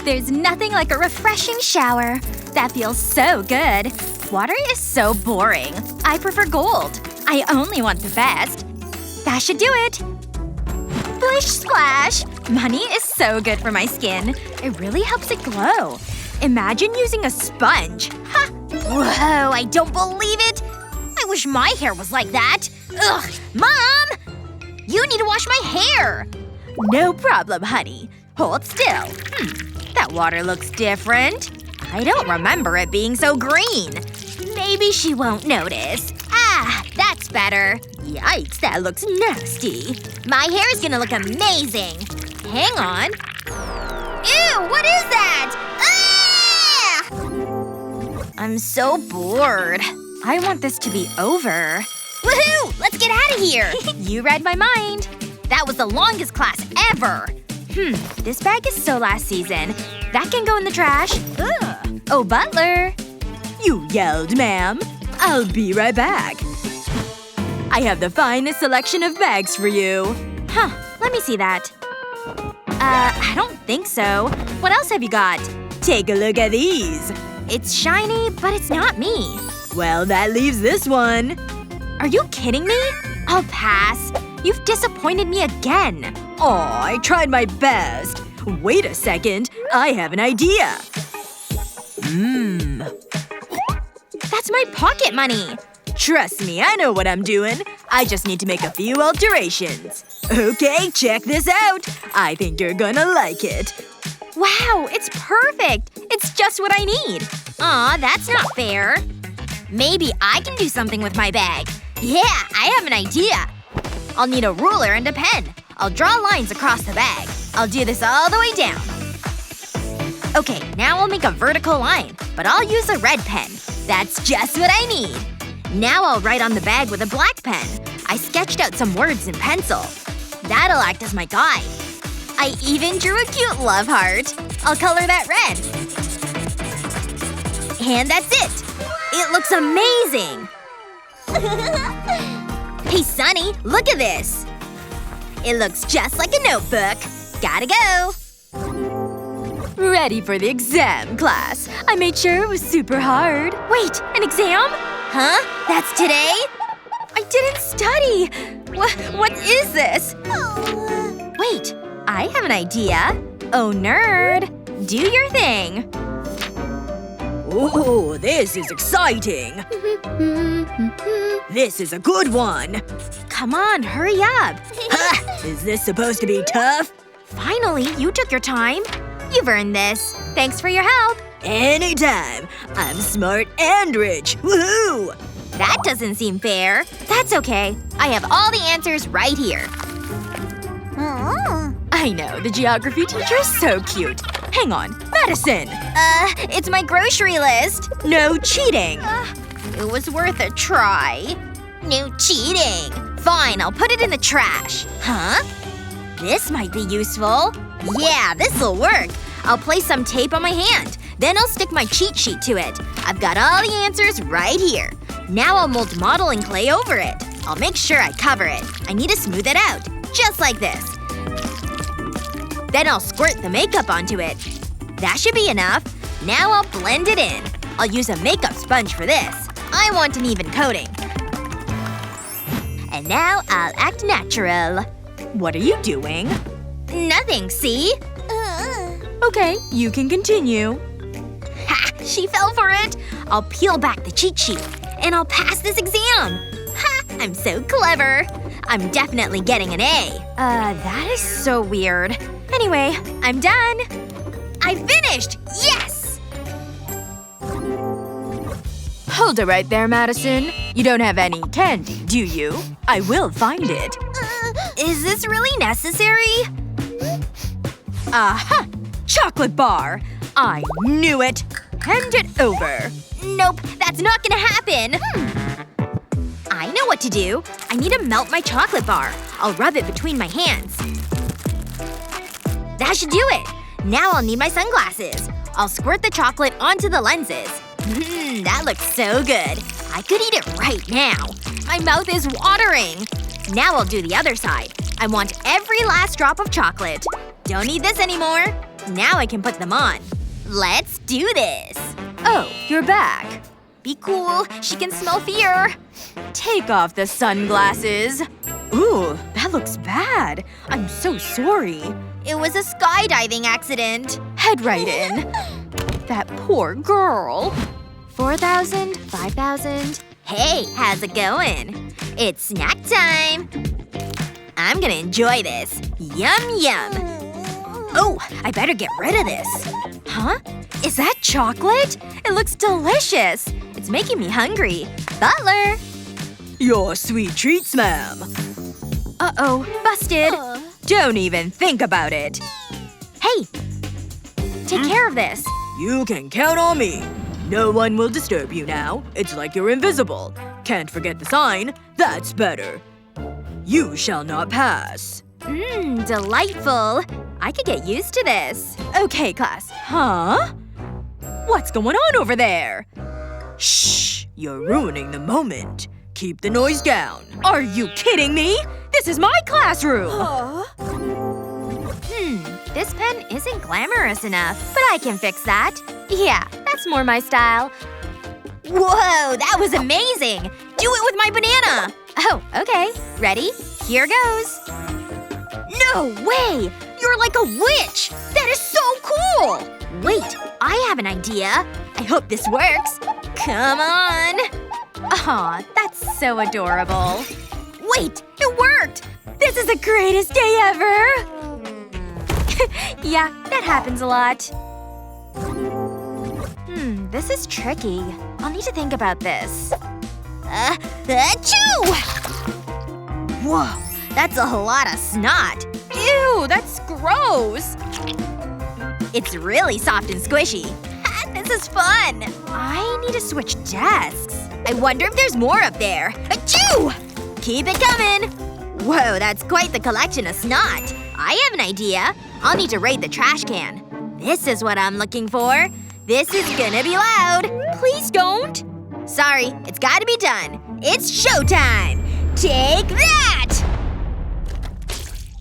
There's nothing like a refreshing shower. That feels so good. Water is so boring. I prefer gold. I only want the best. That should do it. Splish splash! Honey is so good for my skin. It really helps it glow. Imagine using a sponge. Ha! Whoa, I don't believe it! I wish my hair was like that. Ugh! Mom! You need to wash my hair! No problem, honey. Hold still. That water looks different. I don't remember it being so green. Maybe she won't notice. Ah, that's better. Yikes, that looks nasty. My hair is gonna look amazing. Hang on. Ew, what is that? Ah! I'm so bored. I want this to be over. Woohoo! Let's get out of here! You read my mind. That was the longest class ever. This bag is so last season. That can go in the trash. Ugh. Oh, butler. You yelled, ma'am. I'll be right back. I have the finest selection of bags for you. Huh. Let me see that. I don't think so. What else have you got? Take a look at these. It's shiny, but it's not me. Well, that leaves this one. Are you kidding me? I'll pass. You've disappointed me again. Aw, I tried my best. Wait a second. I have an idea. That's my pocket money. Trust me, I know what I'm doing. I just need to make a few alterations. Okay, check this out. I think you're gonna like it. Wow, it's perfect. It's just what I need. Aw, that's not fair. Maybe I can do something with my bag. Yeah, I have an idea. I'll need a ruler and a pen. I'll draw lines across the bag. I'll do this all the way down. Okay, now I'll make a vertical line. But I'll use a red pen. That's just what I need. Now I'll write on the bag with a black pen. I sketched out some words in pencil. That'll act as my guide. I even drew a cute love heart. I'll color that red. And that's it. It looks amazing! Hey, Sunny, look at this! It looks just like a notebook. Gotta go! Ready for the exam, class. I made sure it was super hard. Wait, an exam? Huh? That's today? I didn't study! What is this? Wait, I have an idea. Oh, nerd. Do your thing. Ooh, this is exciting. This is a good one. Come on, hurry up. Is this supposed to be tough? Finally, you took your time. You've earned this. Thanks for your help. Anytime. I'm smart and rich. Woohoo! That doesn't seem fair. That's okay. I have all the answers right here. I know, the geography teacher is so cute. Hang on. Madison! It's my grocery list. No cheating. It was worth a try. No cheating. Fine, I'll put it in the trash. Huh? This might be useful. Yeah, this'll work. I'll place some tape on my hand. Then I'll stick my cheat sheet to it. I've got all the answers right here. Now I'll mold modeling clay over it. I'll make sure I cover it. I need to smooth it out. Just like this. Then I'll squirt the makeup onto it. That should be enough. Now I'll blend it in. I'll use a makeup sponge for this. I want an even coating. And now I'll act natural. What are you doing? Nothing, see? Okay, you can continue. Ha! She fell for it! I'll peel back the cheat sheet. And I'll pass this exam! Ha! I'm so clever. I'm definitely getting an A. That is so weird. Anyway, I'm done. I finished! Yes! Hold it right there, Madison. You don't have any candy, do you? I will find it. Is this really necessary? Aha! Chocolate bar! I knew it! Hand it over. Nope, that's not gonna happen! I know what to do. I need to melt my chocolate bar. I'll rub it between my hands. That should do it! Now I'll need my sunglasses. I'll squirt the chocolate onto the lenses. That looks so good. I could eat it right now. My mouth is watering. Now I'll do the other side. I want every last drop of chocolate. Don't need this anymore. Now I can put them on. Let's do this. Oh, you're back. Be cool. She can smell fear. Take off the sunglasses. Ooh, that looks bad. I'm so sorry. It was a skydiving accident. Head right in. That poor girl. 4,000, 5,000. Hey, how's it going? It's snack time. I'm gonna enjoy this. Yum yum. Oh, I better get rid of this. Huh? Is that chocolate? It looks delicious. It's making me hungry. Butler! Your sweet treats, ma'am. Uh-oh. Busted. Don't even think about it. Hey! Take care of this. You can count on me. No one will disturb you now. It's like you're invisible. Can't forget the sign. That's better. You shall not pass. Delightful. I could get used to this. Okay, class. Huh? What's going on over there? Shh. You're ruining the moment. Keep the noise down. Are you kidding me? This is my classroom! This pen isn't glamorous enough, but I can fix that. Yeah, that's more my style. Whoa, that was amazing! Do it with my banana! Oh, okay. Ready? Here goes. No way! You're like a witch! That is so cool! Wait, I have an idea. I hope this works. Come on! Aw, that's so adorable. Wait, it worked! This is the greatest day ever! Yeah, that happens a lot. This is tricky. I'll need to think about this. Achoo! Whoa, that's a lot of snot. Ew, that's gross. It's really soft and squishy. This is fun. I need to switch desks. I wonder if there's more up there. Achoo! Keep it coming! Whoa, that's quite the collection of snot. I have an idea. I'll need to raid the trash can. This is what I'm looking for. This is gonna be loud. Please don't. Sorry, it's gotta be done. It's showtime! Take that!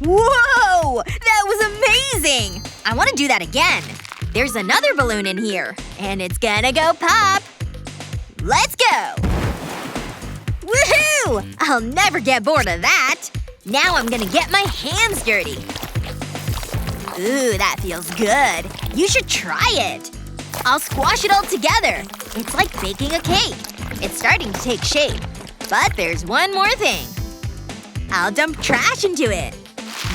Whoa! That was amazing! I want to do that again. There's another balloon in here. And it's gonna go pop. Let's go! Woohoo! I'll never get bored of that. Now I'm gonna get my hands dirty. Ooh, that feels good. You should try it. I'll squash it all together. It's like baking a cake. It's starting to take shape. But there's one more thing. I'll dump trash into it.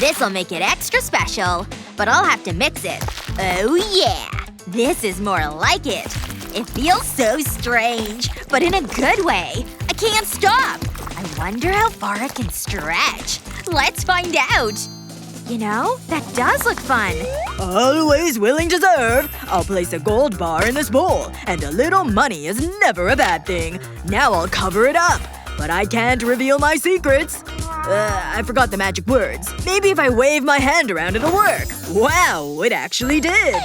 This'll make it extra special. But I'll have to mix it. Oh yeah! This is more like it. It feels so strange. But in a good way. I can't stop. I wonder how far it can stretch. Let's find out. You know, that does look fun. Always willing to serve. I'll place a gold bar in this bowl. And a little money is never a bad thing. Now I'll cover it up. But I can't reveal my secrets. I forgot the magic words. Maybe if I wave my hand around it'll work. Wow, it actually did.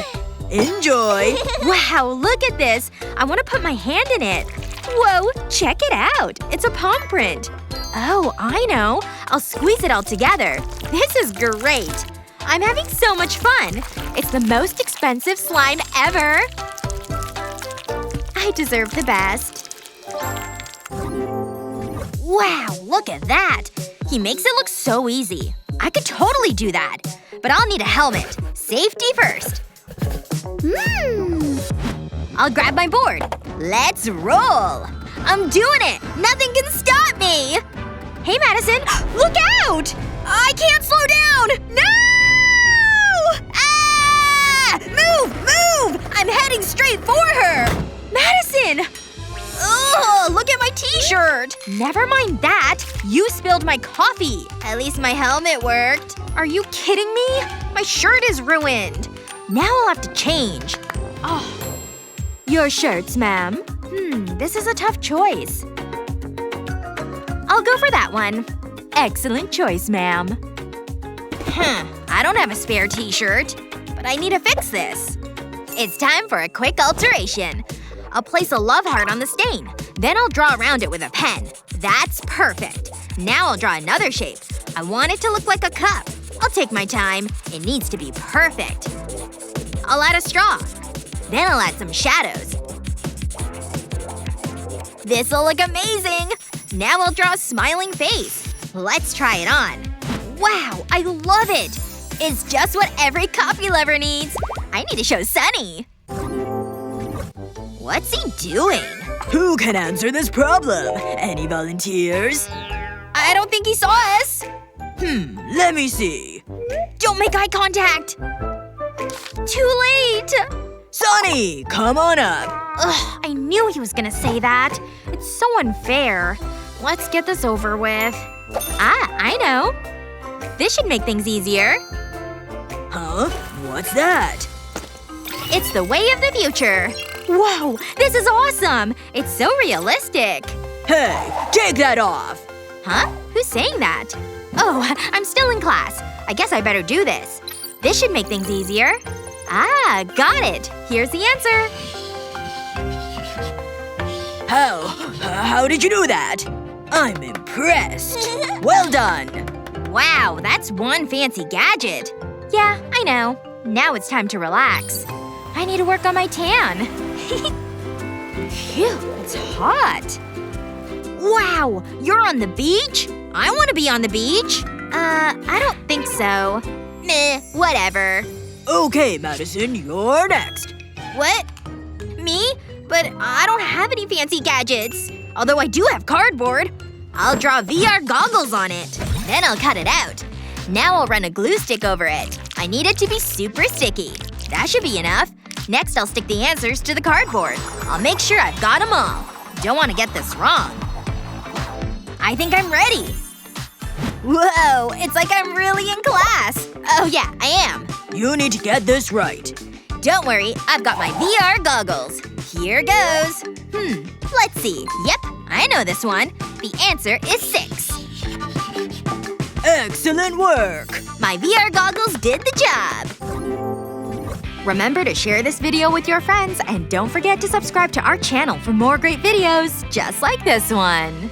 Enjoy. Wow, look at this. I want to put my hand in it. Whoa, check it out. It's a palm print. Oh, I know. I'll squeeze it all together. This is great. I'm having so much fun. It's the most expensive slime ever. I deserve the best. Wow, look at that. He makes it look so easy. I could totally do that. But I'll need a helmet. Safety first. I'll grab my board. Let's roll. I'm doing it. Nothing can stop me. Hey, Madison. Look out! I can't slow down! No! Ah! Move! I'm heading straight for her! Madison! Ugh, look at my t-shirt! Never mind that. You spilled my coffee. At least my helmet worked. Are you kidding me? My shirt is ruined. Now I'll have to change. Oh. Your shirts, ma'am. This is a tough choice. I'll go for that one. Excellent choice, ma'am. I don't have a spare t-shirt. But I need to fix this. It's time for a quick alteration. I'll place a love heart on the stain. Then I'll draw around it with a pen. That's perfect. Now I'll draw another shape. I want it to look like a cup. I'll take my time. It needs to be perfect. I'll add a straw. Then I'll add some shadows. This'll look amazing! Now I'll draw a smiling face. Let's try it on. Wow, I love it! It's just what every coffee lover needs. I need to show Sunny. What's he doing? Who can answer this problem? Any volunteers? I don't think he saw us. Let me see. Don't make eye contact! Too late! Sonny, come on up. Ugh, I knew he was gonna say that. It's so unfair. Let's get this over with. Ah, I know. This should make things easier. Huh? What's that? It's the way of the future. Whoa, this is awesome! It's so realistic. Hey, take that off! Huh? Who's saying that? Oh, I'm still in class. I guess I better do this. This should make things easier. Ah, got it. Here's the answer. How did you do that? I'm impressed. Well done. Wow, that's one fancy gadget. Yeah, I know. Now it's time to relax. I need to work on my tan. Phew, it's hot. Wow, you're on the beach? I want to be on the beach. I don't think so. Meh, whatever. Okay, Madison, you're next. What? Me? But I don't have any fancy gadgets. Although I do have cardboard. I'll draw VR goggles on it. Then I'll cut it out. Now I'll run a glue stick over it. I need it to be super sticky. That should be enough. Next I'll stick the answers to the cardboard. I'll make sure I've got them all. Don't want to get this wrong. I think I'm ready. Whoa, it's like I'm really in class. Oh yeah, I am. You need to get this right. Don't worry, I've got my VR goggles. Here goes. Let's see. Yep, I know this one. The answer is 6. Excellent work! My VR goggles did the job! Remember to share this video with your friends and don't forget to subscribe to our channel for more great videos just like this one.